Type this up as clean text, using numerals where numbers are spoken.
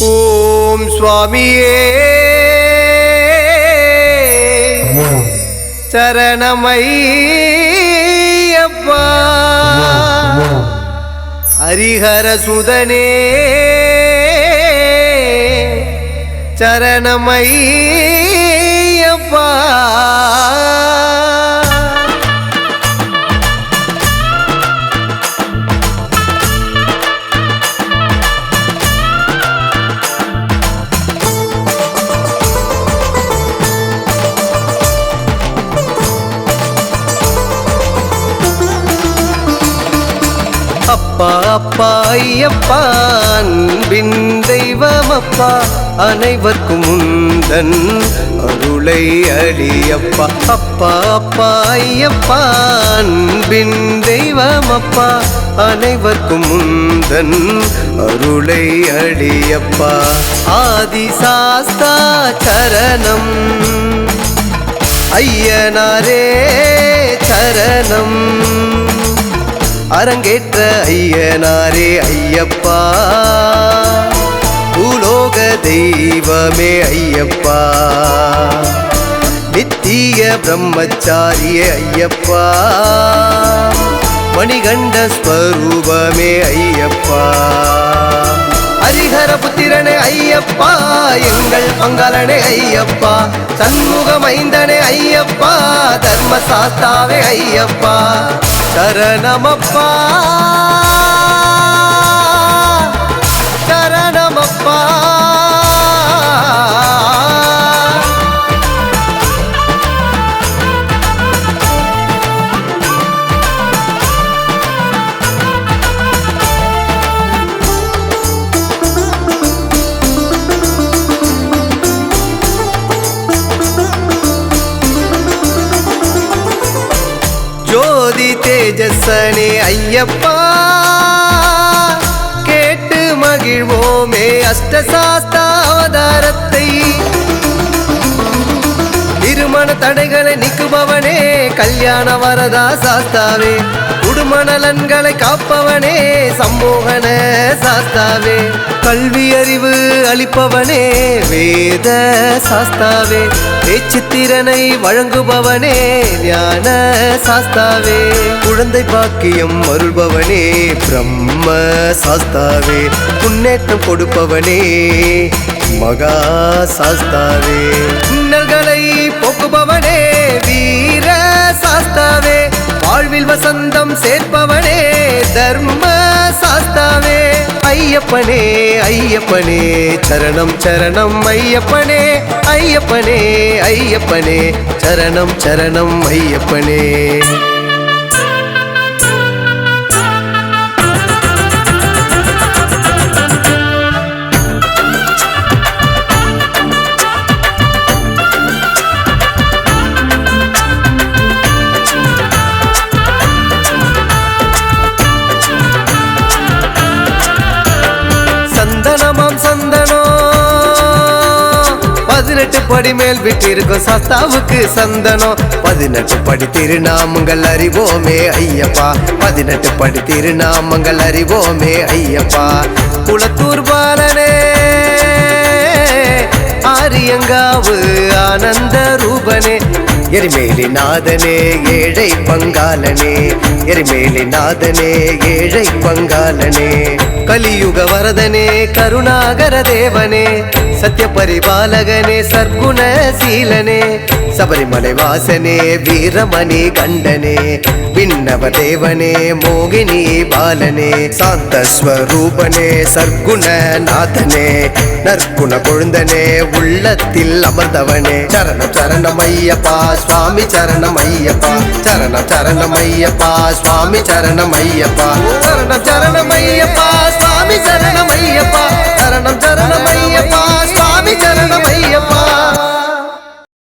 ஓம் சுவாமியே சரணமையப்பா ஹரிஹர சுதனே சரணமையப்பா அப்பா அப்பா ஐயப்பா அன்பின் தெய்வமப்பா அனைவர்க்கும் முந்தன் அருளை அடியப்பா அப்பா அப்பா ஐயப்பா அன்பின் தெய்வமப்பா அனைவர்க்கும் முந்தன் அருளை அடியப்பா ஆதி சாஸ்தா சரணம் ஐயனாரே சரணம் அரங்கேற்ற ஐயனாரே ஐயப்பா பூலோக தெய்வமே ஐயப்பா நித்திய பிரம்மச்சாரியே ஐயப்பா மணிகண்ட ஸ்வரூபமே ஐயப்பா ஹரிஹர புத்திரனே ஐயப்பா எங்கள் பங்காளனே ஐயப்பா சண்முகமைந்தனே ஐயப்பா தர்மசாஸ்தாவே ஐயப்பா சரணமப்பா சரணமப்பா ஜோதி தேஜசனே ஐயப்பா கேட்டு மகிழ்வோமே அஷ்டசாஸ்தா அவதாரத்தை திருமண தடைகளை நீக்குபவனே கல்யாண வரதா சாஸ்தாவே குடுமணலன்களை காப்பவனே சம்மோகன சாஸ்தாவே கல்வி அறிவு அளிப்பவனே வேத சாஸ்தாவே பேச்சுத்திறனை வழங்குபவனே ஞான சாஸ்தாவே குழந்தை பாக்கியம் அருள்பவனே பிரம்ம சாஸ்தாவே முன்னேற்றம் கொடுப்பவனே மகா சாஸ்தாவே இன்னல்களை போக்குபவனே வீர சாஸ்தாவே வாழ்வில் வசந்தம் சேர்ப்பவனே தர்ம சாஸ்தாவே ஐயப்பனே ஐயப்பனே சரணம் சரணம் ஐயப்பனே ஐயப்பனே ஐயப்பனே சரணம் சரணம் ஐயப்பனே படி மேல் விட்டிருக்கும் சாஸ்தாவுக்கு சந்தனம் 18 படி திருநாமங்கள் அறிவோமே ஐயப்பா 18 படி திருநாமங்கள் அறிவோமே ஐயப்பா குளத்தூர் பாலனே ஆரியங்காவு ஆனந்த ரூபனே எரிமேலி நாதனே ஏழை பங்காளனே எரிமேலி நாதனே ஏழை பங்காளனே கலியுக வரதனே கருணாகர தேவனே சத்ய பரிபாலகனே சர்க்குண சீலனே சபரிமலை வாசனே வீரமணி கண்டனே விண்ணவ தேவனே மோகினி பாலனே சாந்த ஸ்வரூபனே சர்க்குண நாதனே நற்குண கொழுந்தனே உள்ளத்தில் அமர்ந்தவனே சரணம் சரணம் ஐயப்பா சுவாமி சரணம் ஐயப்பா சரணம் சரணம் ஐயப்பா சுவாமி சரணம் ஐயப்பா சரணம் சரணம் ஐயப்பா சுவாமி சரணம் ஐயப்பா